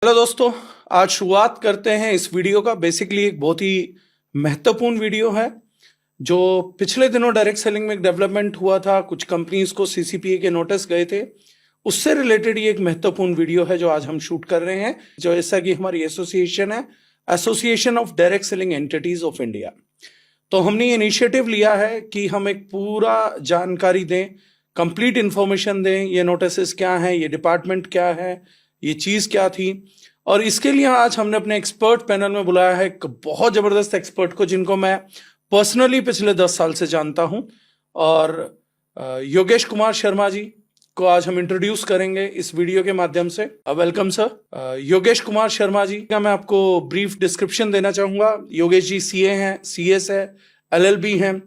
Hello दोस्तों, आज शुरुआत करते हैं इस वीडियो का। बेसिकली एक बहुत ही महत्वपूर्ण वीडियो है जो पिछले दिनों डायरेक्ट सेलिंग में एक डेवलपमेंट हुआ था। कुछ कंपनीज को सीसीपीए के नोटिस गए थे, उससे रिलेटेड ये एक महत्वपूर्ण वीडियो है जो आज हम शूट कर रहे हैं। जो ऐसा कि हमारी एसोसिएशन है, association of direct selling entities of India. तो हमने ये इनिशिएटिव लिया है कि हम एक पूरा जानकारी दें, कंप्लीट इंफॉर्मेशन दें। ये नोटिस क्या हैं, ये डिपार्टमेंट क्या है, ये चीज़ क्या थी। और इसके लिए आज हमने अपने एक्सपर्ट पैनल में बुलाया है एक बहुत ज़बरदस्त एक्सपर्ट को, जिनको मैं पर्सनली पिछले 10 साल से जानता हूं। और योगेश कुमार शर्मा जी को आज हम इंट्रोड्यूस करेंगे इस वीडियो के माध्यम से। Welcome sir. योगेश कुमार शर्मा जी का मैं आपको ब्रीफ डिस्क्रिप्शन देना चाहूंगा। योगेश जी सीए हैं, सीएस है, एलएलबी हैं,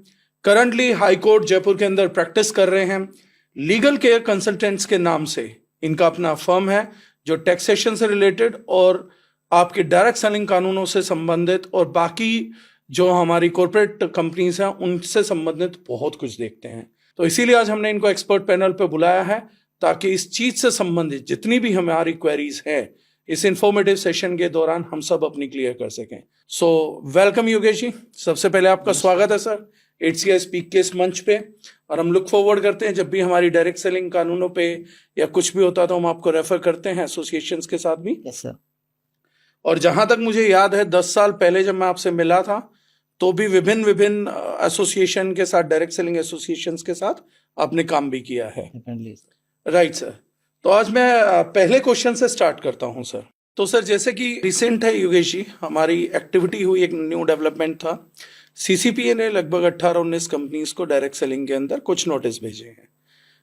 करंटली हाई कोर्ट जयपुर के अंदर प्रैक्टिस कर रहे हैं। लीगल केयर कंसल्टेंट्स के नाम से इनका अपना फर्म है जो टैक्सेशन से रिलेटेड और आपके डायरेक्ट सेलिंग कानूनों से संबंधित और बाकी जो हमारी कॉर्पोरेट कंपनीज हैं उनसे संबंधित बहुत कुछ देखते हैं। तो इसीलिए आज हमने इनको एक्सपर्ट पैनल पे बुलाया है ताकि इस चीज से संबंधित जितनी भी हमारी क्वेरीज है इस इंफॉर्मेटिव सेशन के दौरान हम सब अपनी क्लियर कर सकें। सो वेलकम योगेश जी, सबसे पहले आपका स्वागत है सर HCI स्पीक के इस मंच पे। और हम लुक फॉरवर्ड करते हैं जब भी हमारी डायरेक्ट सेलिंग कानूनों पे या कुछ भी होता है तो हम आपको रेफर करते हैं एसोसिएशंस के साथ भी। Yes sir. और जहां तक मुझे याद है 10 साल पहले जब मैं आपसे मिला था तो भी विभिन्न एसोसिएशन के साथ, डायरेक्ट सेलिंग एसोसिएशंस के साथ आपने काम भी किया है। Right sir. तो आज मैं पहले क्वेश्चन से स्टार्ट करता हूं सर। तो सर जैसे कि रिसेंट है योगेश जी, हमारी एक्टिविटी हुई, एक न्यू डेवलपमेंट था। सीसीपीए ने लगभग 18-19 कंपनीज को डायरेक्ट सेलिंग के अंदर कुछ नोटिस भेजे हैं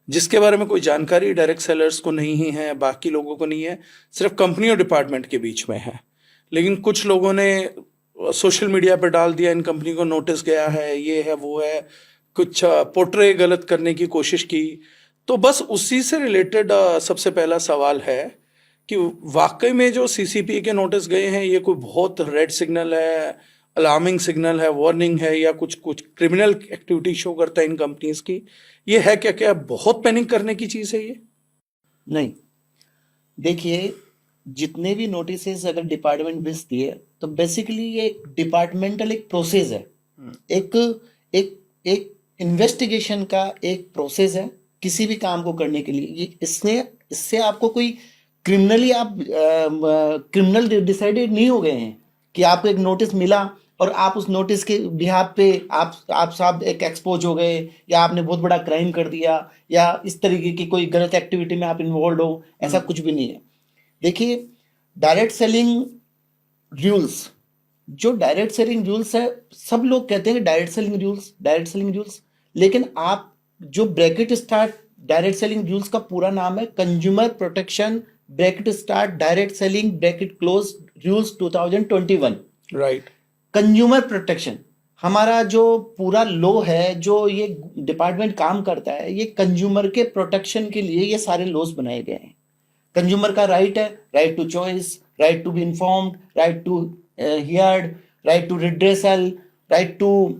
जिसके बारे में कोई जानकारी डायरेक्ट सेलर्स को नहीं ही है, बाकी लोगों को नहीं है, सिर्फ कंपनी और डिपार्टमेंट के बीच में है। लेकिन कुछ लोगों ने सोशल मीडिया पर डाल दिया इन कंपनी को नोटिस गया है, ये है वो है, कुछ पोर्ट्रे गलत करने की कोशिश की। तो बस उसी से रिलेटेड सबसे पहला सवाल है कि वाकई में जो सीसीपीए के नोटिस गए हैं ये कोई बहुत रेड सिग्नल है, अलार्मिंग सिग्नल है, वार्निंग है, या कुछ क्रिमिनल एक्टिविटी शो करता है इन कंपनीज की? ये है क्या, क्या बहुत पैनिक करने की चीज है ये? नहीं, देखिए, जितने भी नोटिस अगर डिपार्टमेंट भेजती है तो बेसिकली ये एक डिपार्टमेंटल एक प्रोसेस है, एक एक एक इन्वेस्टिगेशन का एक प्रोसेस है किसी भी काम को करने के लिए। ये इससे आपको कोई क्रिमिनली आप क्रिमिनल डिसाइडेड नहीं हो गए हैं कि आपको एक नोटिस मिला और आप उस नोटिस के बिहाफ पे आप साहब एक एक्सपोज हो गए, या आपने बहुत बड़ा क्राइम कर दिया, या इस तरीके की कोई गलत एक्टिविटी में आप इन्वॉल्व हो, ऐसा कुछ भी नहीं है। देखिए, डायरेक्ट सेलिंग रूल्स, जो डायरेक्ट सेलिंग रूल्स है, सब लोग कहते हैं डायरेक्ट सेलिंग रूल्स, लेकिन आप जो bracket start direct selling rules का पूरा नाम है consumer protection bracket start direct selling bracket close rules 2021। Right. Consumer protection हमारा जो पूरा लॉ है, जो ये डिपार्टमेंट काम करता है, ये कंज्यूमर के प्रोटेक्शन के लिए ये सारे लॉज बनाए गए हैं। कंज्यूमर का राइट है, right to choice, right to be informed, right to heard, right to redressal, right to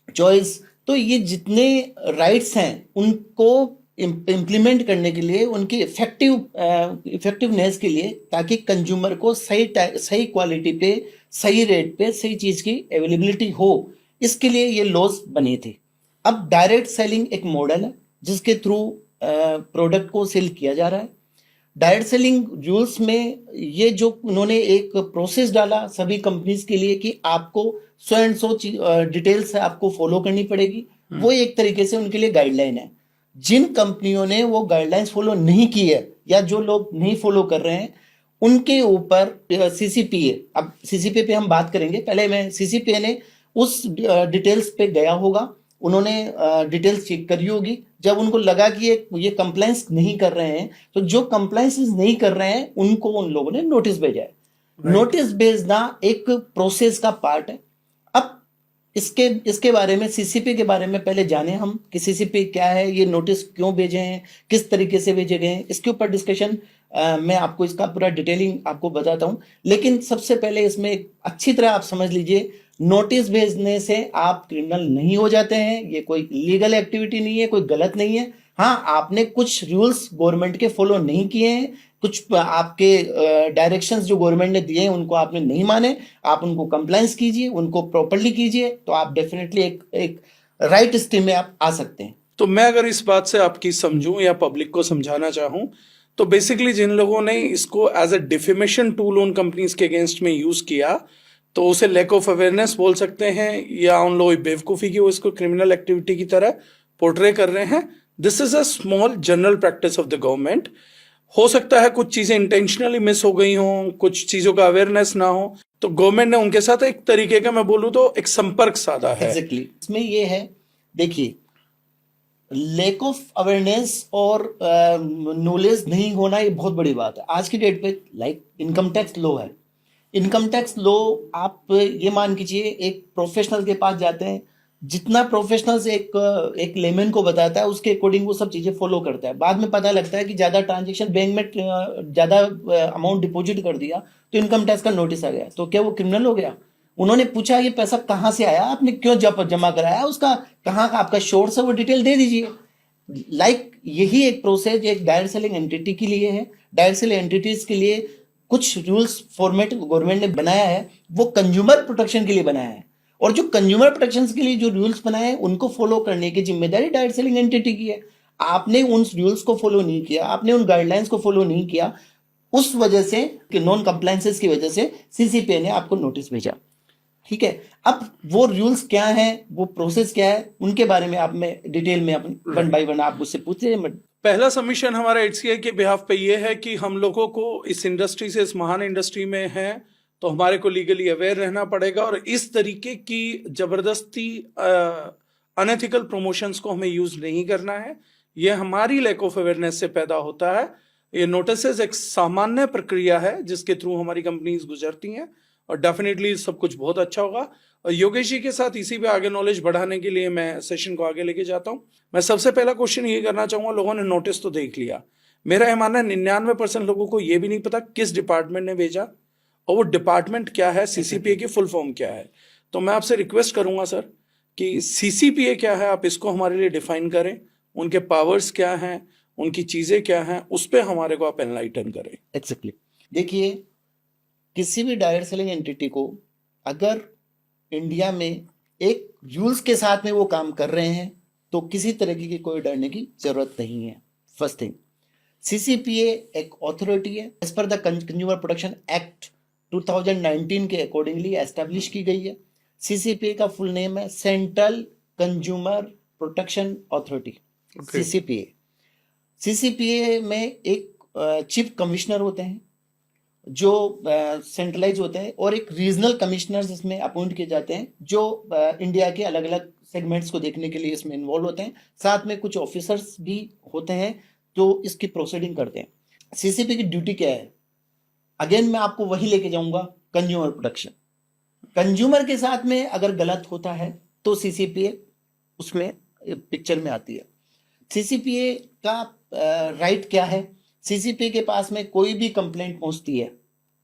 choice. तो ये जितने राइट्स हैं उनको इम्प्लीमेंट करने के लिए, उनकी इफेक्टिवनेस के लिए, ताकि कंज्यूमर को सही क्वालिटी पे, सही रेट पे, सही चीज की अवेलेबिलिटी हो, इसके लिए ये लॉज बने थे। अब डायरेक्ट सेलिंग एक मॉडल है जिसके थ्रू प्रोडक्ट को सेल किया जा रहा है। डायरेक्ट सेलिंग रूल्स में ये जो उन्होंने एक प्रोसेस डाला सभी कंपनीज के लिए कि आपको 100 डिटेल्स आपको फॉलो करनी पड़ेगी, वो एक तरीके से उनके लिए गाइडलाइन है। जिन कंपनियों ने वो गाइडलाइंस फॉलो नहीं की है, या जो लोग नहीं फॉलो कर रहे हैं, उनके ऊपर सीसीपीए, अब सीसीपीए पे हम बात करेंगे, पहले मैं सीसीपीए ने उस डिटेल्स पे गया होगा, उन्होंने डिटेल्स चेक करी होगी। जब उनको लगा कि ये कंप्लायंस नहीं कर रहे हैं, तो जो कंप्लायंस नहीं कर रहे हैं उनको उन लोगों ने नोटिस भेजा है। नोटिस भेजना एक प्रोसेस का पार्ट है। अब इसके बारे में, सीसीपी के बारे में पहले जाने हम कि सीसीपी क्या है, ये नोटिस क्यों भेजे हैं, किस तरीके से भेजे गए हैं, इसके ऊपर डिस्कशन मैं आपको इसका पूरा डिटेलिंग आपको बताता हूं। लेकिन सबसे पहले इसमें अच्छी तरह आप समझ लीजिए, नोटिस भेजने से आप क्रिमिनल नहीं हो जाते हैं, ये कोई लीगल एक्टिविटी नहीं है, कोई गलत नहीं है। हाँ, आपने कुछ रूल्स गवर्नमेंट के फॉलो नहीं किए हैं, कुछ आपके डायरेक्शंस जो गवर्नमेंट ने दिए हैं उनको आपने नहीं माने, आप उनको कंप्लायंस कीजिए, उनको प्रॉपरली कीजिए, तो आप डेफिनेटली एक राइट स्ट्रीम में आप आ सकते हैं। तो मैं अगर इस बात से आपकी समझूं या पब्लिक को समझाना चाहूं, तो बेसिकली जिन लोगों ने इसको एज अ डिफेमेशन टूल उन कंपनीज के अगेंस्ट में यूज किया, तो उसे लैक ऑफ अवेयरनेस बोल सकते हैं, या उन लोगों की बेवकूफ़ी की वो इसको क्रिमिनल एक्टिविटी की तरह पोर्ट्रे कर रहे हैं। This is a small general practice of the government. हो सकता है कुछ चीजें इंटेंशनली मिस हो गई हों, कुछ चीजों का अवेयरनेस ना हो, तो गवर्नमेंट ने उनके साथ एक तरीके का, मैं बोलूं तो एक संपर्क साधा है। एग्जैक्टली इसमें ये है, देखिए, लैक ऑफ अवेयरनेस और नॉलेज नहीं होना ये बहुत बड़ी बात है आज की डेट पे। लाइक इनकम टैक्स लो है, इनकम टैक्स लो, आप ये मान कीजिए एक प्रोफेशनल के पास जाते हैं, जितना प्रोफेशनल्स एक लेमन को बताता है उसके अकॉर्डिंग वो सब चीज़ें फॉलो करता है। बाद में पता लगता है कि ज़्यादा ट्रांजेक्शन बैंक में ज़्यादा अमाउंट डिपॉजिट कर दिया तो इनकम टैक्स का नोटिस आ गया, तो क्या वो क्रिमिनल हो गया? उन्होंने पूछा ये पैसा कहाँ से आया, आपने क्यों जमा कराया, उसका कहाँ का आपका सोर्स है वो डिटेल दे दीजिए। लाइक यही एक प्रोसेस एक डायरेक्ट सेलिंग एंटिटी के लिए है। डायरेक्ट सेलिंग एंटिटीज के लिए कुछ रूल्स फॉर्मेट गवर्नमेंट ने बनाया है, वो कंज्यूमर प्रोटेक्शन के लिए बनाया है, और जो कंज्यूमर प्रोटेक्शन के लिए जो रूल्स बनाए हैं उनको फॉलो करने की जिम्मेदारी डायरेक्ट सेलिंग एंटिटी की है। आपने उन रूल्स को फॉलो नहीं किया, आपने उन गाइडलाइंस को फॉलो नहीं किया, उस वजह से कि नॉन कंप्लायंसेस की वजह से सीसीपीए ने आपको नोटिस भेजा। ठीक है, अब वो रूल्स क्या हैं, वो प्रोसेस क्या है, उनके बारे में आप में डिटेल में वन बाय वन आप मुझसे पूछे। पहला सबमिशन हमारा एचसीआई के बिहाफ पे ये है कि हम लोगों को इस इंडस्ट्री से, इस महान इंडस्ट्री में है, तो हमारे को लीगली अवेयर रहना पड़ेगा, और इस तरीके की जबरदस्ती अनएथिकल प्रमोशंस को हमें यूज नहीं करना है। ये हमारी लैक ऑफ अवेयरनेस से पैदा होता है। ये नोटिस एक सामान्य प्रक्रिया है जिसके थ्रू हमारी कंपनीज गुजरती हैं, और डेफिनेटली सब कुछ बहुत अच्छा होगा। और योगेश जी के साथ इसी पे आगे नॉलेज बढ़ाने के लिए मैं सेशन को आगे लेके जाता हूँ। मैं सबसे पहला क्वेश्चन ये करना चाहूंगा, लोगों ने नोटिस तो देख लिया, मेरा यह मानना है 99% लोगों को ये भी नहीं पता किस डिपार्टमेंट ने भेजा, और वो डिपार्टमेंट क्या है, सीसीपीए की फुल फॉर्म क्या है। तो मैं आपसे रिक्वेस्ट करूंगा सर कि सीसीपीए क्या है, आप इसको हमारे लिए डिफाइन करें, उनके पावर्स क्या हैं, उनकी चीजें क्या हैं, उस पर हमारे को आप एनलाइटन करें। एक्जेक्टली देखिए, किसी भी डायरेक्ट सेलिंग एंटिटी को अगर इंडिया में एक रूल्स के साथ में वो काम कर रहे हैं तो किसी तरह की कोई डरने की जरूरत नहीं है। फर्स्ट थिंग, सीसीपीए एक अथॉरिटी है, as per the consumer protection act 2019 के अकॉर्डिंगली एस्टेब्लिश की गई है। सीसीपीए का फुल नेम है central consumer protection authority, CCPA. CCPA में एक चीफ कमिश्नर होते हैं जो सेंट्रलाइज होते हैं, और एक रीजनल कमिश्नर्स इसमें अपॉइंट किए जाते हैं जो इंडिया के अलग अलग सेगमेंट्स को देखने के लिए इसमें इन्वॉल्व होते हैं। साथ में कुछ ऑफिसर्स भी होते हैं जो इसकी प्रोसीडिंग करते हैं। सीसीपी की ड्यूटी क्या है? अगेन मैं आपको वही लेके जाऊंगा, कंज्यूमर प्रोटेक्शन। कंज्यूमर के साथ में अगर गलत होता है तो सीसीपीए उसमें पिक्चर में आती है। सीसीपीए का राइट क्या है? सीसीपीए के पास में कोई भी कंप्लेंट पहुंचती है,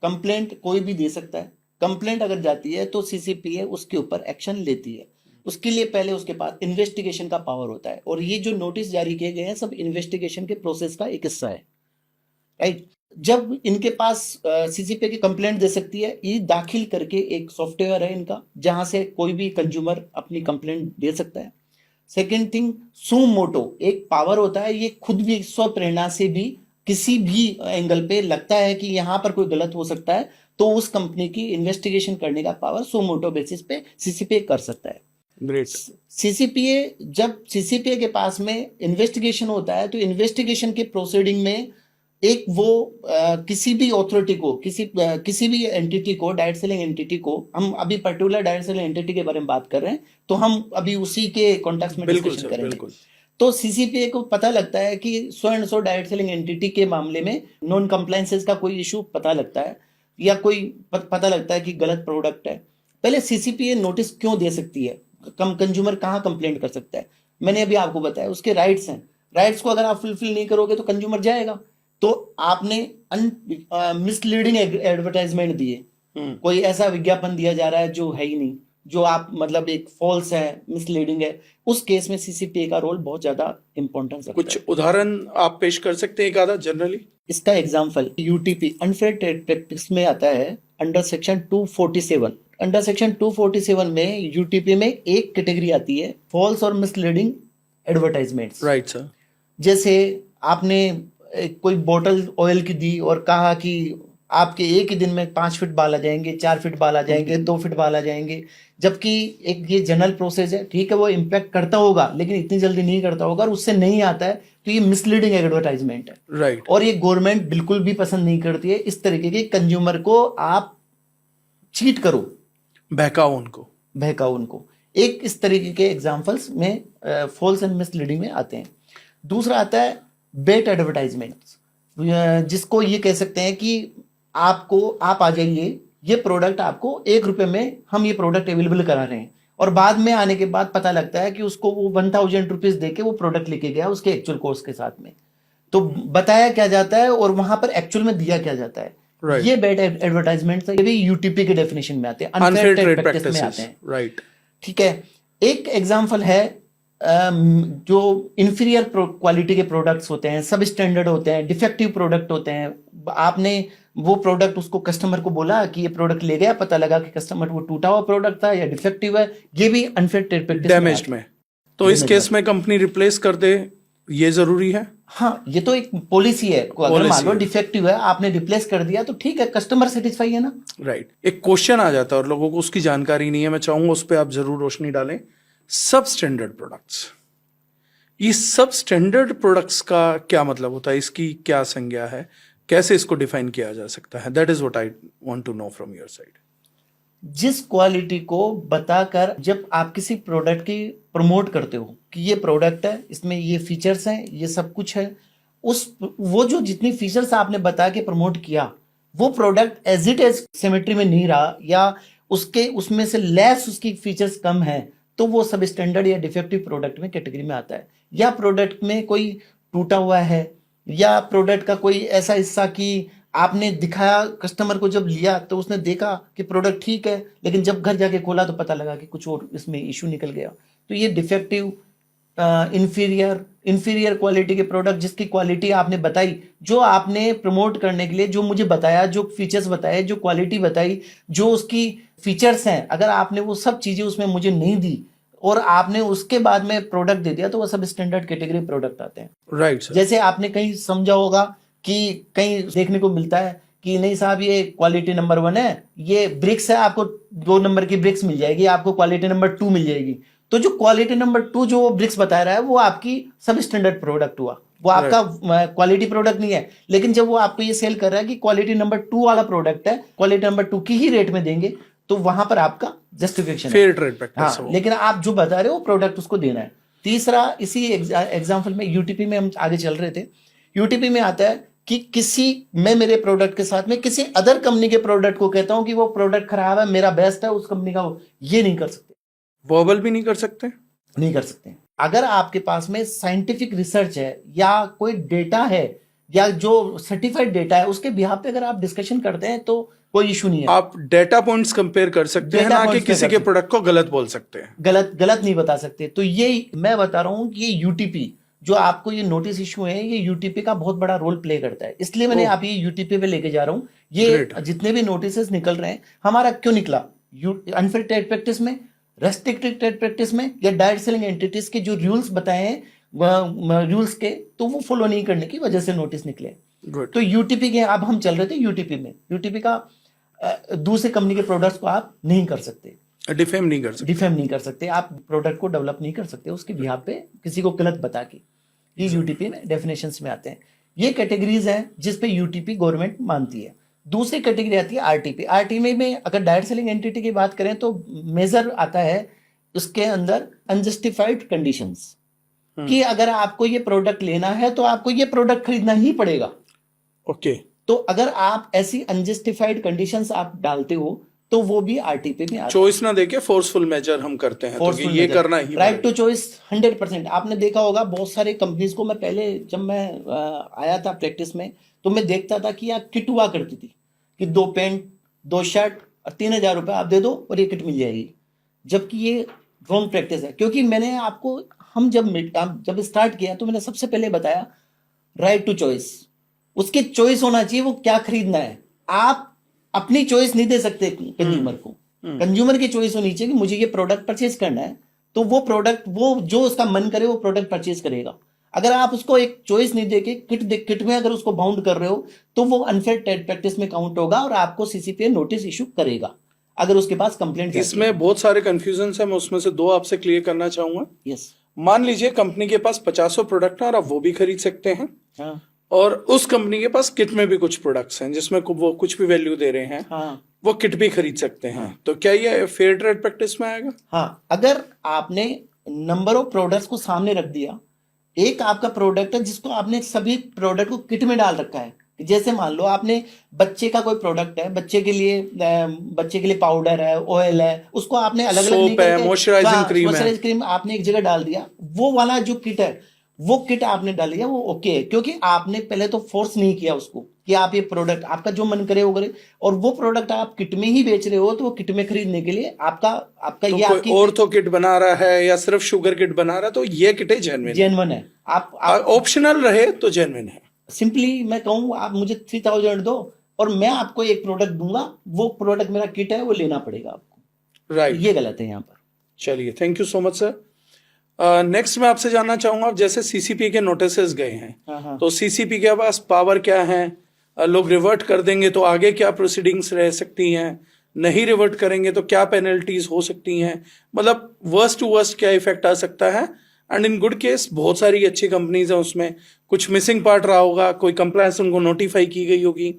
कंप्लेंट कोई भी दे सकता है, कंप्लेंट अगर जाती है तो सीसीपीए उसके ऊपर एक्शन लेती है। उसके लिए पहले उसके पास इन्वेस्टिगेशन का पावर होता है, और ये जो नोटिस जारी किए गए हैं सब इन्वेस्टिगेशन के प्रोसेस का एक हिस्सा है, राइट। जब इनके पास सीसीपीए की कंप्लेंट दे सकती है, ये दाखिल करके एक सॉफ्टवेयर है इनका जहां से कोई भी कंज्यूमर अपनी कंप्लेंट दे सकता है। सेकेंड थिंग, सू मोटो एक पावर होता है, ये खुद भी स्व प्रेरणा से भी किसी भी एंगल पे लगता है कि यहां पर कोई गलत हो सकता है तो उस कंपनी की इन्वेस्टिगेशन करने का पावर सो मोटो बेसिस पे सीसीपीए कर सकता है। ग्रेट। सीसीपीए, जब सीसीपीए के पास में इन्वेस्टिगेशन होता है तो इन्वेस्टिगेशन के प्रोसीडिंग में एक वो किसी भी अथॉरिटी को, किसी भी एंटिटी को, डायरेक्ट सेलिंग एंटिटी को, हम अभी पर्टिकुलर डायरेक्ट सेलिंग एंटिटी के बारे में बात कर रहे हैं तो हम अभी उसी के कॉन्टेक्स्ट में डिस्कशन करेंगे। तो सीसीपीए को पता लगता है कि so and so direct selling entity के मामले में नॉन कंप्लायंसेस का कोई इशू पता लगता है, या कोई पता लगता है कि गलत प्रोडक्ट है। पहले सीसीपीए नोटिस क्यों दे सकती है, कंज्यूमर कहाँ कंप्लेंट कर सकता है? मैंने अभी आपको बताया उसके राइट्स हैं। राइट्स को अगर आप फुलफिल नहीं करोगे तो कंज्यूमर जाएगा। तो आपने मिसलीडिंग एडवर्टाइजमेंट दिए, कोई ऐसा विज्ञापन दिया जा रहा है जो है ही नहीं, जो आप मतलब एक फॉल्स है, मिसलीडिंग है, उस केस में सीसीपीए का रोल बहुत ज्यादा इंपॉर्टेंस रखता कुछ है। उदाहरण आप पेश कर सकते हैं एक आधा जनरली? इसका example UTP unfair trade practice में आता है अंडर सेक्शन 247। अंडर सेक्शन 247 में यूटीपी में एक कैटेगरी आती है फॉल्स और मिसलीडिंग एडवर्टाइजमेंट्स। Right sir. जैसे आपने कोई बोतल ऑयल की दी और कहा कि आपके एक ही दिन में 5 फीट बाल आ जाएंगे, 4 फीट बाल आ जाएंगे, 2 फीट बाल आ जाएंगे, जबकि एक ये जनरल प्रोसेस है, ठीक है वो इम्पैक्ट करता होगा लेकिन इतनी जल्दी नहीं करता होगा और उससे नहीं आता है, तो ये मिसलीडिंग एडवर्टाइजमेंट है। राइट। और ये गवर्नमेंट बिल्कुल भी पसंद नहीं करती है इस तरीके के कंज्यूमर को आप चीट करो, बहकाओ उनको। एक इस तरीके के एग्जाम्पल्स में फॉल्स एंड मिसलीडिंग में आते हैं। दूसरा आता है बेट एडवर्टाइजमेंट्स, जिसको ये कह सकते हैं कि आप आ जाइए, ये प्रोडक्ट आपको 1 रुपए में हम ये प्रोडक्ट अवेलेबल करा रहे हैं, और बाद में आने के बाद पता लगता है कि उसको वो 1000 रुपीज देके वो प्रोडक्ट लेके गया उसके एक्चुअल कॉस्ट के साथ में। तो बताया क्या जाता है और वहां पर एक्चुअल में दिया क्या जाता है। Right. ये बेड एडवर्टाइजमेंट ये भी यूटीपी के डेफिनेशन में आते हैं, अनफेयर ट्रेड में प्रैक्टिसेस आते हैं। राइट। ठीक है, एक एग्जांपल है जो इंफीरियर क्वालिटी के प्रोडक्ट्स होते हैं, सब स्टैंडर्ड होते हैं, डिफेक्टिव प्रोडक्ट होते हैं। आपने वो प्रोडक्ट उसको कस्टमर को बोला कि ये प्रोडक्ट ले गया, पता लगा कि कस्टमर वो टूटा हुआ प्रोडक्ट था या डिफेक्टिव है, ये भी अनफेयर ट्रेड प्रैक्टिस डैमेज्ड में। तो इस केस में कंपनी रिप्लेस कर दे, ये जरूरी है? हाँ, ये तो एक पॉलिसी है। अगर मान लो डिफेक्टिव है, आपने रिप्लेस कर दिया तो ठीक है, कस्टमर सेटिस्फाई है ना। राइट। एक क्वेश्चन आ जाता है और लोगों को उसकी जानकारी नहीं है, मैं चाहूंगा उस पर आप जरूर रोशनी डालें। सब स्टैंडर्ड प्रोडक्ट्स, ये सब स्टैंडर्ड प्रोडक्ट्स का क्या मतलब होता है, इसकी क्या संज्ञा है, कैसे इसको डिफाइन किया जा सकता है? That is what I want to know from your side. जिस क्वालिटी को बताकर जब आप किसी प्रोडक्ट की प्रमोट करते हो कि ये प्रोडक्ट है, इसमें ये फीचर्स हैं, ये सब कुछ है, वो जो जितनी फीचर्स आपने बता के प्रमोट किया, वो product as it as symmetry में नहीं रहा या उसमें से लेस उसकी फीचर्स कम है, तो वो सब स्टैंडर्ड या डिफेक्टिव प्रोडक्ट में कैटेगरी में आता है। या प्रोडक्ट में कोई टूटा हुआ है, या प्रोडक्ट का कोई ऐसा हिस्सा कि आपने दिखाया, कस्टमर को जब लिया तो उसने देखा कि प्रोडक्ट ठीक है, लेकिन जब घर जाके खोला तो पता लगा कि कुछ और इसमें इशू निकल गया। तो ये डिफेक्टिव, इंफीरियर क्वालिटी के प्रोडक्ट, जिसकी क्वालिटी आपने बताई, जो आपने प्रमोट करने के लिए जो मुझे बताया, जो फीचर्स बताए, जो क्वालिटी बताई, जो उसकी फीचर्स हैं, अगर आपने वो सब चीजें उसमें मुझे नहीं दी और आपने उसके बाद में प्रोडक्ट दे दिया, तो वो सब स्टैंडर्ड कैटेगरी प्रोडक्ट आते हैं। राइट। जैसे आपने कहीं समझा होगा कि कहीं देखने को मिलता है कि नहीं साहब ये क्वालिटी नंबर 1 है, ये ब्रिक्स है, आपको 2 नंबर की ब्रिक्स मिल जाएगी, आपको क्वालिटी नंबर 2 मिल जाएगी। तो जो क्वालिटी नंबर 2 जो ब्रिक्स बता रहा है वो आपकी सब स्टैंडर्ड प्रोडक्ट हुआ, वो आपका क्वालिटी प्रोडक्ट नहीं है। लेकिन जब वो आपको ये सेल कर रहा है कि क्वालिटी नंबर 2 वाला प्रोडक्ट है, क्वालिटी नंबर 2 की ही रेट में देंगे, तो वहां पर आपका जस्टिफिकेशन फेयर ट्रेड प्रैक्टिस। हाँ, लेकिन आप जो बता रहे हो प्रोडक्ट उसको देना है। तीसरा, इसी एग्जाम्पल में यूटीपी में हम आगे चल रहे थे, यूटीपी में आता है कि मैं मेरे प्रोडक्ट के साथ में किसी अदर कंपनी के प्रोडक्ट को कहता हूं कि वो प्रोडक्ट खराब है, मेरा बेस्ट है, उस कंपनी का ये नहीं कर सकते। वर्बल भी नहीं कर सकते। अगर आपके पास में साइंटिफिक रिसर्च है या कोई डेटा है या जो सर्टिफाइड डेटा है, उसके बिहाफ पे अगर आप डिस्कशन करते हैं तो कोई इशू नहीं है। आप डेटा पॉइंट्स कंपेयर कर सकते हैं, ना कि किसी के प्रोडक्ट को गलत बोल सकते हैं। गलत नहीं बता सकते। तो ये मैं बता रहा हूं कि ये यूटीपी जो आपको ये नोटिस इशू है, ये यूटीपी का बहुत बड़ा रोल प्ले करता है, इसलिए मैंने आप ये यूटीपी पे लेके जा रहा हूं। ये जितने भी नोटिस निकल रहे हैं, हमारा क्यों निकला? अनफेयर ट्रेड प्रैक्टिस में, रेस्ट्रिक्टेड ट्रेड प्रैक्टिस में, या डायरेक्ट सेलिंग एंटिटीज के जो रूल्स बताए हैं रूल्स के, तो वो फॉलो नहीं करने की वजह से नोटिस निकले। तो यूटीपी के अब हम चल रहे थे यूटीपी में, यूटीपी का दूसरे कंपनी के प्रोडक्ट्स को आप नहीं कर सकते, डिफेम नहीं कर सकते, आप प्रोडक्ट को डेवलप नहीं कर सकते उसके बिहाफ पे किसी को गलत बता के। ये यूटीपी में डेफिनेशंस में आते हैं। ये कैटेगरीज हैं जिस पे यूटीपी गवर्नमेंट मानती है। दूसरी कैटेगरी आती है आरटीपी। आरटीपी में अगर डायरेक्ट सेलिंग एंटिटी की बात करें तो मेजर आता है उसके अंदर अनजस्टिफाइड कंडीशंस, कि अगर आपको ये प्रोडक्ट लेना है तो आपको ये प्रोडक्ट खरीदना ही पड़ेगा। ओके। तो अगर आप ऐसी अनजस्टिफाइड कंडीशंस आप डालते हो तो वो भी आरटीपी में आता है। चॉइस ना देके फोर्सफुल मेजर हम करते हैं, तो ये करना ही राइट टू चॉइस 100%। आपने देखा होगा बहुत सारे कंपनीज को, मैं पहले जब मैं आया था प्रैक्टिस में, तो मैं देखता था कि यहाँ किट हुआ करती थी कि 2 पैंट 2 शर्ट और 3000 रुपये आप दे दो और ये किट मिल जाएगी। जबकि ये रॉन्ग प्रैक्टिस है। क्योंकि मैंने आपको, हम जब स्टार्ट किया तो मैंने सबसे पहले बताया राइट टू चॉइस। उसकी चॉइस होना चाहिए वो क्या खरीदना है। आप अपनी चॉइस नहीं दे सकते कंज्यूमर को। कंज्यूमर की चॉइस होनी चाहिए कि मुझे ये प्रोडक्ट परचेज करना है, तो वो प्रोडक्ट, वो जो उसका मन करे वो प्रोडक्ट परचेज करेगा। अगर आप उसको एक चॉइस नहीं देके किट में अगर उसको बाउंड कर रहे हो तो वो अनफेयर ट्रेड प्रैक्टिस में काउंट होगा और आपको सीसीपीए नोटिस इशू करेगा अगर उसके पास कंप्लेंट। इसमें बहुत सारे कंफ्यूजन है, मैं उसमें से 2 आपसे क्लियर करना चाहूंगा। यस। मान लीजिए कंपनी के पास 50 प्रोडक्ट है और आप वो भी खरीद सकते हैं, हाँ और उस कंपनी के पास किट में भी कुछ प्रोडक्ट्स हैं जिसमें वो कुछ भी वैल्यू दे रहे हैं, हाँ वो किट भी खरीद सकते हैं। तो क्या ये फेयर ट्रेड प्रैक्टिस में आएगा? हाँ, अगर आपने नंबर ऑफ प्रोडक्ट्स को सामने रख दिया, एक आपका प्रोडक्ट है जिसको आपने सभी प्रोडक्ट को किट में डाल रखा है। जैसे मान लो आपने बच्चे का कोई प्रोडक्ट है, बच्चे के लिए पाउडर है, ऑयल है, उसको आपने अलग अलग नहीं करके मॉइस्चराइजिंग क्रीम आपने एक जगह डाल दिया। वो वाला जो किट है, वो किट आपने डाल दिया, वो ओके है, क्योंकि आपने पहले तो फोर्स नहीं किया उसको कि आप ये प्रोडक्ट आपका जो मन करे वो करे। और वो प्रोडक्ट आप किट में ही बेच रहे हो, तो वो किट में खरीदने के लिए आपका तो ये कोई आपकी और तो किट बना रहा है या सिर्फ शुगर किट बना रहा है, तो ये किट जेन्युइन है। आप ऑप्शनल रहे तो जेन्युइन है। सिंपली मैं कहूँ आप मुझे 3000 दो और मैं आपको एक प्रोडक्ट दूंगा, वो प्रोडक्ट मेरा किट है, वो लेना पड़ेगा आपको। राइट, ये गलत है यहाँ पर। चलिए, thank you so much sir. Next मैं आपसे जानना चाहूंगा, जैसे सीसीपी के नोटिसेस गए हैं, तो सीसीपी के पास पावर क्या है? लोग रिवर्ट कर देंगे तो आगे क्या प्रोसीडिंग्स रह सकती हैं? नहीं रिवर्ट करेंगे तो क्या पेनल्टीज हो सकती हैं? मतलब वर्स्ट टू वर्स्ट क्या इफेक्ट आ सकता है? एंड इन गुड केस बहुत सारी अच्छी कंपनीज हैं, उसमें कुछ मिसिंग पार्ट रहा होगा, कोई कंप्लायंस उनको नोटिफाई की गई होगी,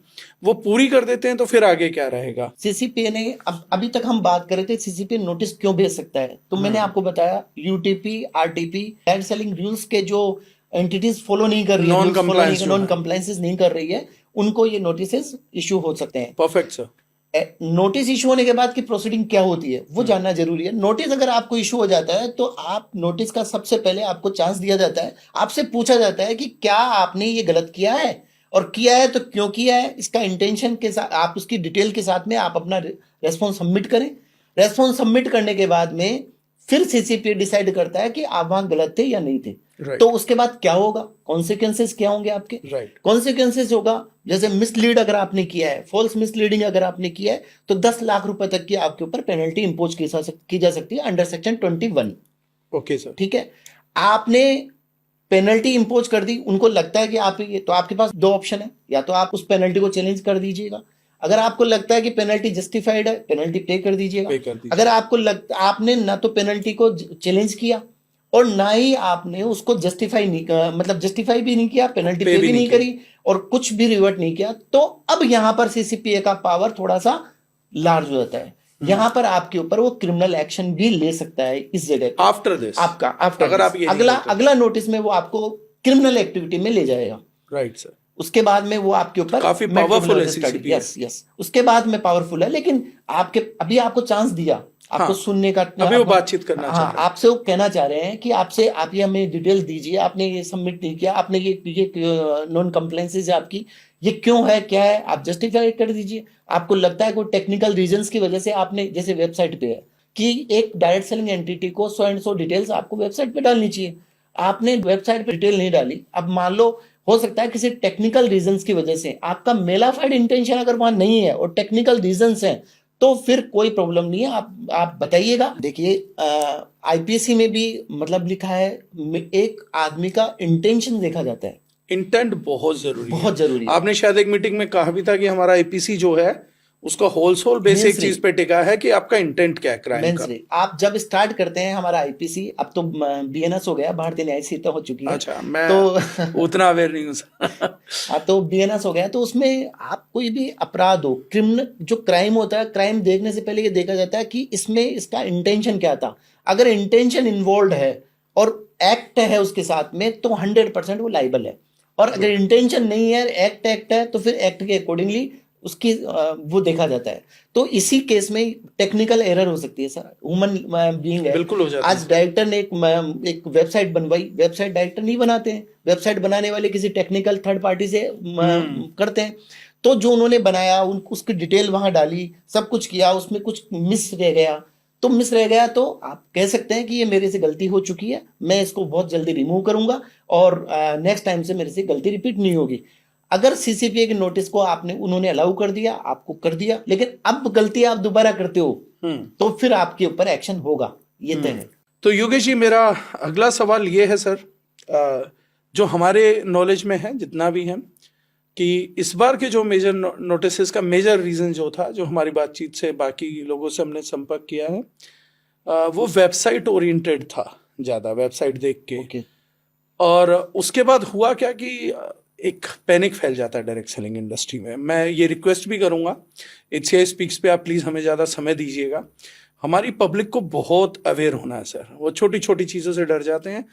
वो पूरी कर देते हैं, तो फिर आगे क्या रहेगा? सीसीपीए ने अभी तक हम बात कर रहे थे सीसीपीए नोटिस क्यों भेज सकता है, तो मैंने आपको बताया UTP, RTP, direct selling rules के जो एंटिटीज फॉलो नहीं कर रही है, नॉन कंप्लायंसेस नहीं कर रही है, उनको ये नोटिस इशू हो सकते हैं। Perfect sir. नोटिस इशू होने के बाद की प्रोसीडिंग क्या होती है वो जानना जरूरी है। नोटिस अगर आपको इशू हो जाता है तो आप नोटिस का सबसे पहले आपको चांस दिया जाता है, आपसे पूछा जाता है कि क्या आपने ये गलत किया है, और किया है तो क्यों किया है, इसका इंटेंशन के साथ आप उसकी डिटेल के साथ में आप अपना रेस्पॉन्स सबमिट करें। रेस्पॉन्स सबमिट करने के बाद में फिर सीसीपीए डिसाइड करता है कि आप वहां गलत थे या नहीं थे। तो उसके बाद क्या होगा, कॉन्सिक्वेंसेस क्या होंगे आपके? कॉन्सिक्वेंसेस होगा, जैसे मिसलीड अगर आपने किया है, फॉल्स मिसलीडिंग अगर आपने किया है, तो 10 लाख रुपए तक की आपके ऊपर पेनल्टी इंपोज की जा सकती है अंडर सेक्शन 21। ओके सर, ठीक है। आपने पेनल्टी इंपोज कर दी, उनको लगता है कि आप ये, तो आपके पास 2 ऑप्शन है, या तो आप उस पेनल्टी को चैलेंज कर दीजिएगा। अगर आपको लगता है कि पेनल्टी जस्टिफाइड है, पेनल्टी पे कर दीजिएगा। अगर आपको आपने ना तो पेनल्टी को चैलेंज किया और ना ही आपने उसको जस्टिफाई नहीं, मतलब जस्टिफाई भी नहीं किया, पेनल्टी पे भी नहीं करी और कुछ भी रिवर्ट नहीं किया, तो अब यहां पर सीसीपीए का पावर थोड़ा सा लार्ज हो जाता है। यहां पर आपके ऊपर वो क्रिमिनल एक्शन भी ले सकता है इस जगह आफ्टर दिस। आपका अगर आप अगला नोटिस में वो आपको क्रिमिनल एक्टिविटी में ले जाएगा। Right sir. उसके बाद में वो आपके ऊपर काफी पावरफुल है। यस, उसके बाद में पावरफुल है, लेकिन अभी आपको चांस दिया, आपको सुनने का, अभी वो बातचीत करना चाह रहे हैं, आपसे वो कहना चाह रहे हैं कि आप ये हमें डिटेल दीजिए, आपने ये सबमिट नहीं किया, आपने ये नॉन कंप्लेंसेस है आपकी, ये क्यों है, क्या है, आप जस्टिफाई कर दीजिए। आपको लगता है कोई टेक्निकल रीजंस की वजह से आपने, जैसे वेबसाइट पे है कि एक डायरेक्ट सेलिंग एंटिटी को 100 एंड 100 डिटेल्स आपको वेबसाइट पे डालनी चाहिए, आपने वेबसाइट पे डिटेल नहीं डाली। अब मान लो हो सकता है किसी टेक्निकल रीजंस की वजह से, आपका मेलाफाइड इंटेंशन अगर वहां नहीं है और टेक्निकल रीजंस हैं, तो फिर कोई प्रॉब्लम नहीं है, आप बताइएगा। देखिए आईपीसी में भी मतलब लिखा है, एक आदमी का इंटेंशन देखा जाता है। इंटेंट बहुत जरूरी है। है। आपने शायद एक मीटिंग में कहा भी था कि हमारा आईपीसी जो है उसका होल बेस एक चीज पे टिका है कि आपका इंटेंट क्या है क्राइम का। आप जब स्टार्ट करते हैं हमारा आईपीसी, अब तो बीएनएस हो गया, भारतीय न्याय संहिता हो चुकी है। अच्छा, मैं तो उतना अवेयर नहीं हूँ। तो बीएनएस हो गया, तो उसमें आप कोई भी अपराध हो, क्रिमिनल जो क्राइम होता है, क्राइम देखने से पहले ये देखा जाता है कि इसमें इसका इंटेंशन क्या था। अगर इंटेंशन इन्वॉल्व है और एक्ट है उसके साथ में, तो 100% वो लाइबल है। और अगर इंटेंशन नहीं है, एक्ट है, तो फिर एक्ट के अकॉर्डिंगली उसकी वो देखा जाता है। तो इसी केस में टेक्निकल एरर हो सकती है सर, ह्यूमन बीइंग है। बिल्कुल हो जाता है। आज डायरेक्टर ने एक वेबसाइट बनवाई, वेबसाइट डायरेक्टर नहीं बनाते हैं, वेबसाइट बनाने वाले किसी टेक्निकल थर्ड पार्टी से करते हैं। तो जो उन्होंने बनाया, उसकी डिटेल वहां डाली, सब कुछ किया, उसमें कुछ मिस रह गया, तो मिस रह गया तो आप कह सकते हैं कि ये मेरे से गलती हो चुकी है, मैं इसको बहुत जल्दी रिमूव करूंगा और नेक्स्ट टाइम से मेरे से गलती रिपीट नहीं होगी। अगर सीसीपीए के नोटिस को उन्होंने अलाउ कर दिया, आपको कर दिया, लेकिन अब गलती आप दोबारा करते हो तो फिर आपके ऊपर एक्शन होगा, ये तय है। तो योगेश जी, मेरा अगला सवाल ये है सर, जो हमारे नॉलेज में है जितना भी है, कि इस बार के जो मेजर नोटिस का मेजर रीजन जो था, जो हमारी बातचीत से बाकी लोगों से हमने संपर्क किया है, वो वेबसाइट ओरिएंटेड था, ज़्यादा वेबसाइट देख के। Okay. और उसके बाद हुआ क्या कि एक पैनिक फैल जाता है डायरेक्ट सेलिंग इंडस्ट्री में। मैं ये रिक्वेस्ट भी करूंगा, HCI स्पीक्स पे आप प्लीज़ हमें ज़्यादा समय दीजिएगा। हमारी पब्लिक को बहुत अवेयर होना है सर, वो छोटी छोटी चीज़ों से डर जाते हैं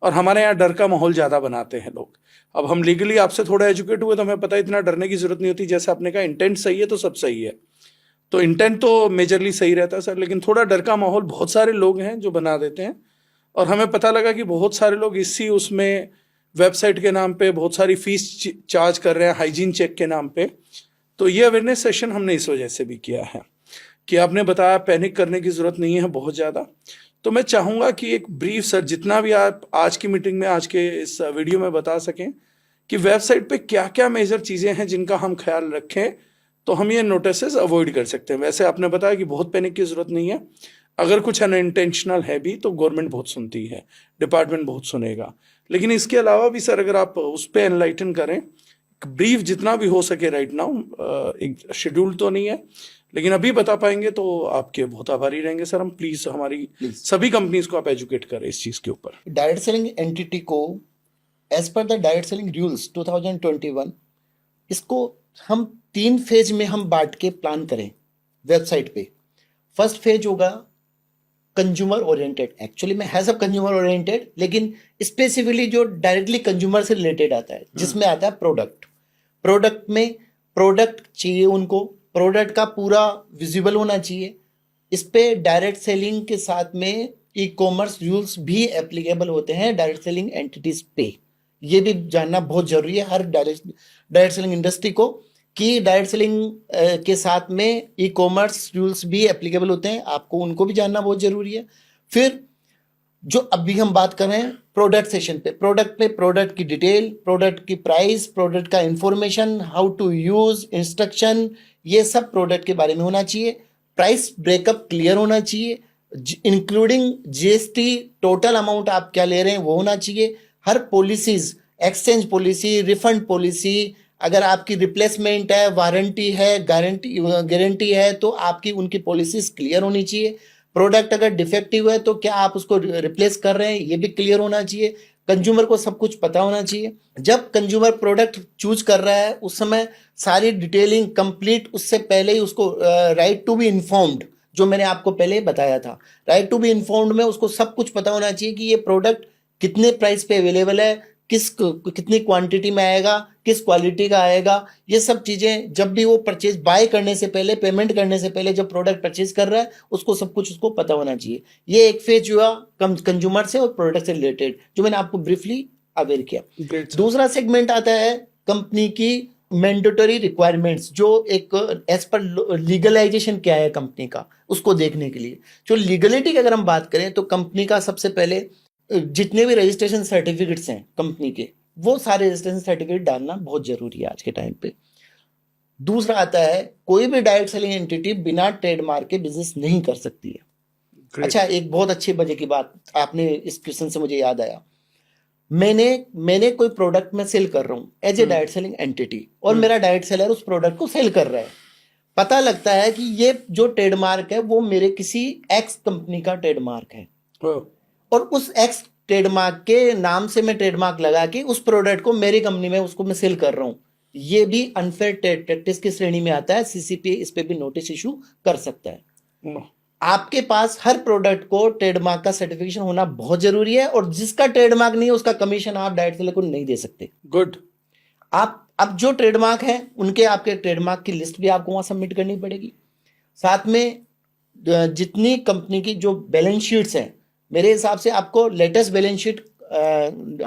और हमारे यहाँ डर का माहौल ज़्यादा बनाते हैं लोग। अब हम लीगली आपसे थोड़ा एजुकेट हुए तो हमें पता है इतना डरने की जरूरत नहीं होती। जैसे आपने कहा इंटेंट सही है तो सब सही है, तो इंटेंट तो मेजरली सही रहता है सर, लेकिन थोड़ा डर का माहौल बहुत सारे लोग हैं जो बना देते हैं। और हमें पता लगा कि बहुत सारे लोग इसी उसमें वेबसाइट के नाम पे बहुत सारी फीस चार्ज कर रहे हैं हाइजीन चेक के नाम पे। तो ये अवेयरनेस सेशन हमने इस वजह से भी किया है कि आपने बताया पैनिक करने की जरूरत नहीं है बहुत ज़्यादा। तो मैं चाहूँगा कि एक ब्रीफ सर, जितना भी आप आज की मीटिंग में, आज के इस वीडियो में बता सकें कि वेबसाइट पे क्या क्या मेजर चीज़ें हैं जिनका हम ख्याल रखें तो हम ये नोटिस अवॉइड कर सकते हैं। वैसे आपने बताया कि बहुत पैनिक की जरूरत नहीं है, अगर कुछ अनइंटेंशनल है भी तो गवर्नमेंट बहुत सुनती है, डिपार्टमेंट बहुत सुनेगा। लेकिन इसके अलावा भी सर अगर आप उस पर एनलाइटन करें, ब्रीफ जितना भी हो सके राइट नाउ, एक शेड्यूल तो नहीं है लेकिन अभी बता पाएंगे तो आपके बहुत आभारी रहेंगे सर हम। प्लीज हमारी सभी कंपनीज को आप एजुकेट करें इस चीज के ऊपर। डायरेक्ट सेलिंग एंटिटी को as per the direct selling rules 2021 इसको हम 3 फेज में हम बांट के प्लान करें वेबसाइट पे। फर्स्ट फेज होगा कंज्यूमर ओरिएंटेड, एक्चुअली में है सब कंज्यूमर ओरिएंटेड, लेकिन स्पेसिफिकली जो डायरेक्टली कंज्यूमर से रिलेटेड आता है, जिसमें आता है प्रोडक्ट में प्रोडक्ट चाहिए उनको, प्रोडक्ट का पूरा विजिबल होना चाहिए। इस पे डायरेक्ट सेलिंग के साथ में ई कॉमर्स रूल्स भी एप्लीकेबल होते हैं डायरेक्ट सेलिंग एंटिटीज पे। ये भी जानना बहुत जरूरी है हर डायरेक्ट सेलिंग इंडस्ट्री को कि डायरेक्ट सेलिंग के साथ में ई कॉमर्स रूल्स भी एप्लीकेबल होते हैं, आपको उनको भी जानना बहुत जरूरी है। फिर जो अभी हम बात कर रहे हैं प्रोडक्ट सेशन पे, प्रोडक्ट की डिटेल, प्रोडक्ट की प्राइस, प्रोडक्ट का information, how to use, instruction, ये सब प्रोडक्ट के बारे में होना चाहिए। प्राइस ब्रेकअप क्लियर होना चाहिए, इंक्लूडिंग जीएसटी, टोटल अमाउंट आप क्या ले रहे हैं वो होना चाहिए। हर policies, exchange policy, refund policy, अगर आपकी रिप्लेसमेंट है, वारंटी है, गारंटी है तो आपकी उनकी पॉलिसीज क्लियर होनी चाहिए। प्रोडक्ट अगर डिफेक्टिव है तो क्या आप उसको रिप्लेस कर रहे हैं ये भी क्लियर होना चाहिए। कंज्यूमर को सब कुछ पता होना चाहिए। जब कंज्यूमर प्रोडक्ट चूज कर रहा है उस समय सारी डिटेलिंग कंप्लीट, उससे पहले ही उसको राइट टू बी इन्फॉर्म्ड, जो मैंने आपको पहले बताया था, राइट टू बी इन्फॉर्म्ड में उसको सब कुछ पता होना चाहिए कि ये प्रोडक्ट कितने प्राइस पे अवेलेबल है, कितनी क्वांटिटी में आएगा, किस क्वालिटी का आएगा। ये सब चीजें जब भी वो परचेज बाय करने से पहले, पेमेंट करने से पहले जब प्रोडक्ट परचेज कर रहा है उसको सब कुछ उसको पता होना चाहिए। ये एक फेज हुआ कंज्यूमर से और प्रोडक्ट से रिलेटेड, जो मैंने आपको ब्रीफली अवेयर किया। दूसरा सेगमेंट आता है कंपनी की मैंडेटरी रिक्वायरमेंट्स, जो एक एज पर लीगलाइजेशन क्या है कंपनी का, उसको देखने के लिए। जो लीगलिटी की अगर हम बात करें तो कंपनी का सबसे पहले जितने भी रजिस्ट्रेशन सर्टिफिकेट्स हैं कंपनी के, वो सारे रजिस्ट्रेशन सर्टिफिकेट डालना बहुत जरूरी है आज के टाइम पे। दूसरा आता है कोई भी डायरेक्ट सेलिंग एंटिटी बिना ट्रेडमार्क के बिजनेस नहीं कर सकती है। Great. अच्छा, एक बहुत अच्छी वजह की बात आपने इस क्वेश्चन से मुझे याद आया। मैंने कोई प्रोडक्ट में सेल कर रहा हूं as a direct selling entity, और मेरा डायरेक्ट सेलर उस प्रोडक्ट को सेल कर रहा है। पता लगता है कि ये जो ट्रेडमार्क है वो मेरे किसी एक्स कंपनी का ट्रेडमार्क है, और उस एक्स ट्रेडमार्क के नाम से मैं ट्रेडमार्क लगा के उस प्रोडक्ट को मेरी कंपनी में उसको मैं सेल कर रहा हूं। ये भी अनफेयर ट्रेड प्रैक्टिस की श्रेणी में आता है। सीसीपीए इस पे भी नोटिस इशू कर सकता है। आपके पास हर प्रोडक्ट को ट्रेडमार्क का सर्टिफिकेशन होना बहुत जरूरी है, और जिसका ट्रेडमार्क नहीं है उसका कमीशन आप डायरेक्ट सेलर को नहीं दे सकते। गुड। आप अब जो ट्रेडमार्क है उनके आपके ट्रेडमार्क की लिस्ट भी आपको वहां सबमिट करनी पड़ेगी। साथ में जितनी कंपनी की जो बैलेंस शीट्स हैं, मेरे हिसाब से आपको लेटेस्ट बैलेंस शीट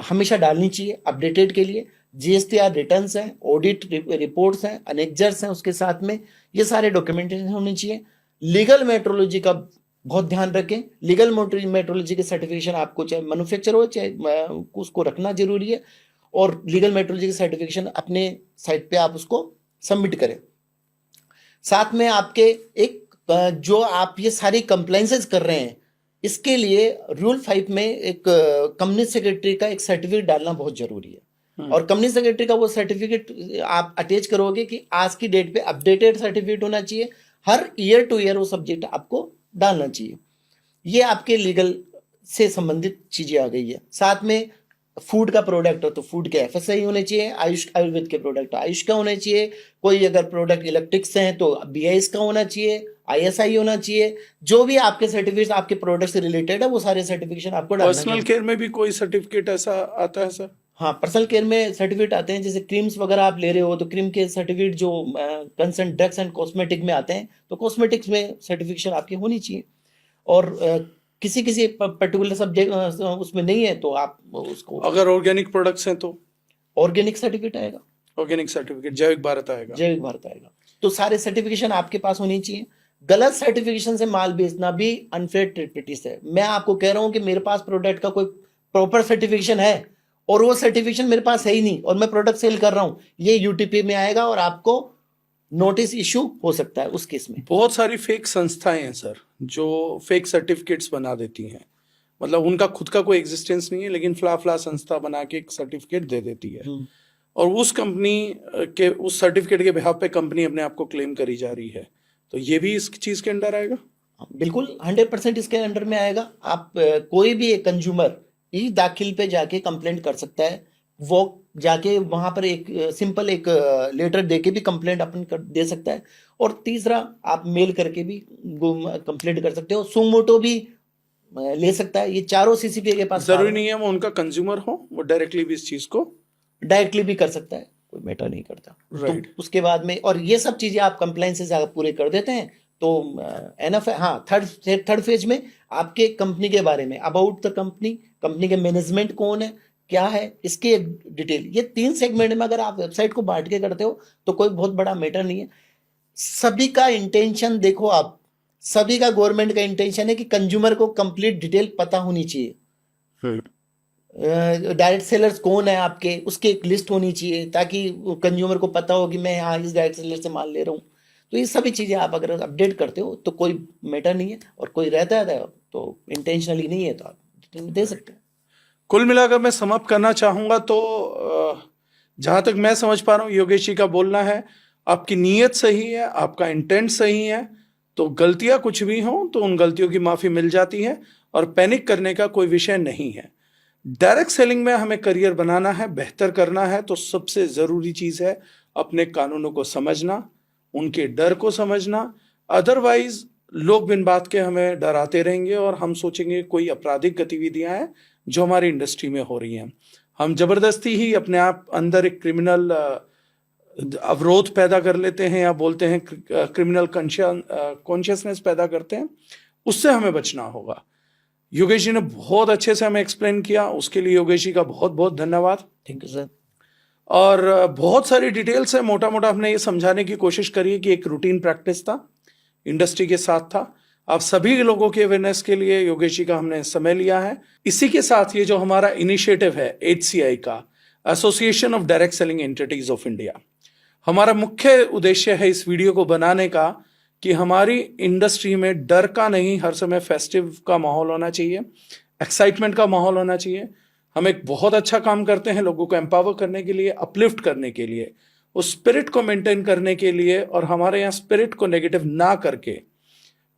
हमेशा डालनी चाहिए अपडेटेड के लिए। जीएसटीआर रिटर्न्स हैं, ऑडिट रिपोर्ट्स हैं, अनेक्जर्स हैं, उसके साथ में ये सारे डॉक्यूमेंटेशन होने चाहिए। लीगल मेट्रोलॉजी का बहुत ध्यान रखें। लीगल मेट्रोलॉजी की सर्टिफिकेशन आपको चाहे मैन्युफैक्चर हो चाहे उसको रखना जरूरी है, और लीगल मेट्रोलॉजी की सर्टिफिकेशन अपने साइट पे आप उसको सबमिट करें। साथ में आपके एक जो आप ये सारी कंप्लाइंसेस कर रहे हैं, इसके लिए रूल 5 में एक कंपनी सेक्रेटरी का एक सर्टिफिकेट डालना बहुत जरूरी है। और कंपनी सेक्रेटरी का वो सर्टिफिकेट आप अटैच करोगे कि आज की डेट पे अपडेटेड सर्टिफिकेट होना चाहिए, हर ईयर टू ईयर वो सब्जेक्ट आपको डालना चाहिए। ये आपके लीगल से संबंधित चीजें आ गई है। साथ में फूड का प्रोडक्ट हो तो फूड के एफएसआई होने चाहिए, आयुर्वेद के प्रोडक्ट आयुष का होना चाहिए, कोई अगर प्रोडक्ट इलेक्ट्रिक्स हैं तो बीआईएस का होना चाहिए, आईएसआई होना चाहिए। जो भी आपके सर्टिफिकेट आपके प्रोडक्ट से रिलेटेड है वो सारे सर्टिफिकेशन आपको डालना पर्सनल चाहिए। केयर में भी कोई सर्टिफिकेट ऐसा आता है सर? हाँ, पर्सनल केयर में सर्टिफिकेट आते हैं, जैसे क्रीम्स वगैरह आप ले रहे हो तो क्रीम के सर्टिफिकेट जो कंसर्न ड्रग्स एंड कॉस्मेटिक में आते हैं, तो कॉस्मेटिक्स में सर्टिफिकेशन आपकी होनी चाहिए। और किसी किसी पर्टिकुलर सब्जेक्ट उसमें नहीं है तो आप उसको, अगर ऑर्गेनिक प्रोडक्ट्स हैं तो ऑर्गेनिक सर्टिफिकेट आएगा, ऑर्गेनिक सर्टिफिकेट, जैविक भारत आएगा। जैविक भारत आएगा। तो सारे सर्टिफिकेशन आपके पास होनी चाहिए। गलत सर्टिफिकेशन से माल बेचना भी अनफेयर ट्रेड प्रैक्टिस है। मैं आपको कह रहा हूं कि मेरे पास प्रोडक्ट का कोई प्रॉपर सर्टिफिकेशन है और वो सर्टिफिकेशन मेरे पास है ही नहीं और मैं प्रोडक्ट सेल कर रहा हूं, ये यूटीपी में आएगा और आपको नोटिस इशू हो सकता है उस केस में। बहुत सारी फेक संस्थाएं हैं सर जो फेक सर्टिफिकेट्स बना देती हैं, मतलब उनका खुद का कोई एग्जिस्टेंस नहीं है लेकिन फ्ला संस्था बना के एक सर्टिफिकेट दे देती है और उस कंपनी के उस सर्टिफिकेट के बिहाफ पे कंपनी अपने आप को क्लेम करी जा रही है, तो ये भी इस चीज के अंडर आएगा? बिल्कुल 100% इसके अंडर में आएगा। आप कोई भी एक कंज्यूमर ई दाखिल पे जाके कंप्लेंट कर सकता है, वो जाके वहां पर एक सिंपल एक लेटर देके भी कंप्लेंट अपन दे सकता है। और तीसरा, आप मेल करके भी कंप्लेंट कर सकते हो, सुमोटो भी ले सकता है। ये चारों सीसीपीए के पास जरूरी नहीं है वो उनका कंज्यूमर हो, वो डायरेक्टली भी इस चीज को डायरेक्टली भी कर सकता है, कोई मैटर नहीं करता। Right. तो उसके बाद में, और ये सब चीजें आप कंप्लायंसेस अगर पूरे कर देते हैं तो एनफ है। हाँ, थर्ड फेज में आपके कंपनी के बारे में, अबाउट द कंपनी, कंपनी के मैनेजमेंट कौन है, क्या है, इसकी एक डिटेल। ये 3 सेगमेंट में अगर आप वेबसाइट को बांट के करते हो तो कोई बहुत बड़ा मैटर नहीं है। सभी का इंटेंशन देखो, आप सभी का गवर्नमेंट का इंटेंशन है कि कंज्यूमर को कंप्लीट डिटेल पता होनी चाहिए। डायरेक्ट सेलर्स कौन है आपके, उसकी एक लिस्ट होनी चाहिए ताकि कंज्यूमर को पता हो कि मैं हाँ इस डायरेक्ट सेलर से माल ले रहा हूँ। तो ये सभी चीज़ें आप अगर अपडेट करते हो तो कोई मैटर नहीं है, और कोई रहता है तो इंटेंशनली नहीं है तो आप दे सकते हैं। कुल मिलाकर मैं समाप्त करना चाहूंगा तो जहां तक मैं समझ पा रहा हूँ योगेश जी का बोलना है, आपकी नीयत सही है, आपका इंटेंट सही है, तो गलतियां कुछ भी हों तो उन गलतियों की माफी मिल जाती है और पैनिक करने का कोई विषय नहीं है। डायरेक्ट सेलिंग में हमें करियर बनाना है, बेहतर करना है, तो सबसे जरूरी चीज है अपने कानूनों को समझना, उनके डर को समझना। अदरवाइज लोग बिन बात के हमें डराते रहेंगे और हम सोचेंगे कोई आपराधिक गतिविधियां हैं जो हमारी इंडस्ट्री में हो रही हैं। हम जबरदस्ती ही अपने आप अंदर एक क्रिमिनल अवरोध पैदा कर लेते हैं या बोलते हैं क्रिमिनल कॉन्शियसनेस पैदा करते हैं, उससे हमें बचना होगा। योगेश जी ने बहुत अच्छे से हमें एक्सप्लेन किया, उसके लिए योगेश जी का बहुत बहुत धन्यवाद। Thank you sir. और बहुत सारी डिटेल्स है, मोटा मोटा हमने ये समझाने की कोशिश करी कि एक रूटीन प्रैक्टिस था, इंडस्ट्री के साथ था। आप सभी लोगों के अवेयरनेस के लिए योगेश जी का हमने समय लिया है। इसी के साथ ये जो हमारा इनिशिएटिव है HCI का, association of direct selling entities of India, हमारा मुख्य उद्देश्य है इस वीडियो को बनाने का कि हमारी इंडस्ट्री में डर का नहीं, हर समय फेस्टिव का माहौल होना चाहिए, एक्साइटमेंट का माहौल होना चाहिए। हम एक बहुत अच्छा काम करते हैं लोगों को एम्पावर करने के लिए, अपलिफ्ट करने के लिए, उस स्पिरिट को मेंटेन करने के लिए, और हमारे यहाँ स्पिरिट को नेगेटिव ना करके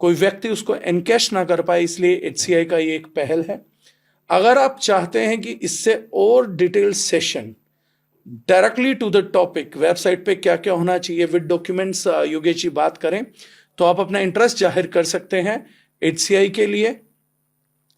कोई व्यक्ति उसको एनकैश ना कर पाए, इसलिए HCI का ये एक पहल है। अगर आप चाहते हैं कि इससे और detail session directly to the topic, website पे क्या क्या होना चाहिए विद डॉक्यूमेंट्स, योगेश जी बात करें, तो आप अपना इंटरेस्ट जाहिर कर सकते हैं HCI के लिए,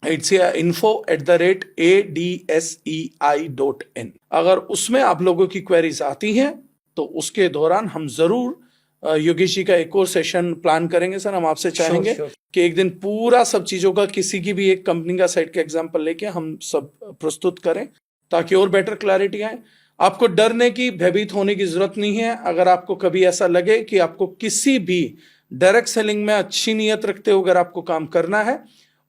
info@adsei.in। अगर उसमें आप लोगों की क्वेरीज आती हैं तो उसके दौरान हम जरूर योगेश जी का एक और सेशन प्लान करेंगे। सर, हम आपसे चाहेंगे कि एक दिन पूरा सब चीजों का, किसी की भी एक कंपनी का साइट का एग्जांपल लेके हम सब प्रस्तुत करें ताकि और बेटर क्लैरिटी आए। आपको डरने की, भयभीत होने की जरूरत नहीं है। अगर आपको कभी ऐसा लगे कि आपको किसी भी डायरेक्ट सेलिंग में अच्छी नीयत रखते हो अगर आपको काम करना है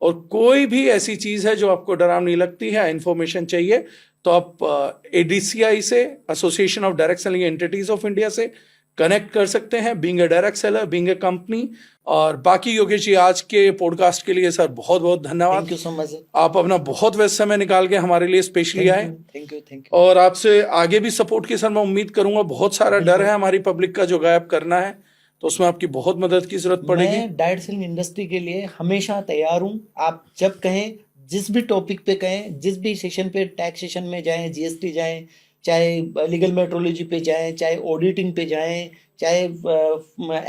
और कोई भी ऐसी चीज है जो आपको डरावनी लगती है, इंफॉर्मेशन चाहिए, तो आप एडीसीआई से, association of direct selling entities of India से कनेक्ट कर सकते हैं, being a direct seller, being a company. और बाकी योगेश जी, आज के पॉडकास्ट के लिए सर बहुत बहुत धन्यवाद। Thank you so much. आप अपना बहुत व्यस्त समय निकाल के हमारे लिए स्पेशली आए। Thank you. और आपसे आगे भी सपोर्ट की सर मैं उम्मीद करूंगा। बहुत सारा डर है हमारी पब्लिक का जो गायब करना है, तो उसमें आपकी बहुत मदद की जरूरत पड़ेगी। मैं डायरेक्ट सेलिंग इंडस्ट्री के लिए हमेशा तैयार हूँ। आप जब कहें, जिस भी टॉपिक पे कहें, जिस भी सेशन पे, टैक्सेशन में जाएं, जीएसटी जाएं, चाहे लीगल मेट्रोलॉजी पे जाएं, चाहे ऑडिटिंग पे जाएं, चाहे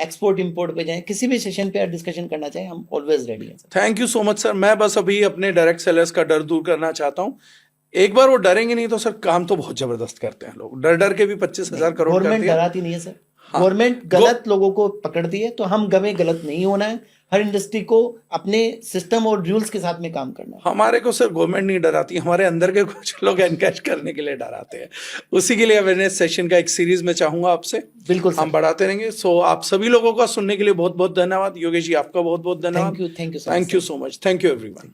एक्सपोर्ट इंपोर्ट पे जाएं, किसी भी सेशन पे डिस्कशन करना चाहें, हम ऑलवेज रेडी हैं। Thank you so much sir. मैं बस अभी अपने डायरेक्ट सेलर्स का डर दूर करना चाहता हूँ। एक बार वो डरेंगे नहीं तो सर काम तो बहुत जबरदस्त करते हैं लोग, डर डर के भी 25,000 करोड़ गवर्नमेंट डराती नहीं है सर। गवर्नमेंट गलत लोगों को पकड़ती है, तो हम गमे गलत नहीं होना है। हर इंडस्ट्री को अपने सिस्टम और रूल्स के साथ में काम करना है। हमारे को सर गवर्नमेंट नहीं डराती, हमारे अंदर के कुछ लोग एनकरेज करने के लिए डराते हैं। उसी के लिए अवेयरनेस सेशन का एक सीरीज में चाहूंगा आपसे, बिल्कुल हम बढ़ाते रहेंगे। सो आप सभी लोगों का सुनने के लिए बहुत बहुत धन्यवाद। योगेश जी, आपका बहुत बहुत धन्यवाद। Thank you thank you so much. Thank you everyone.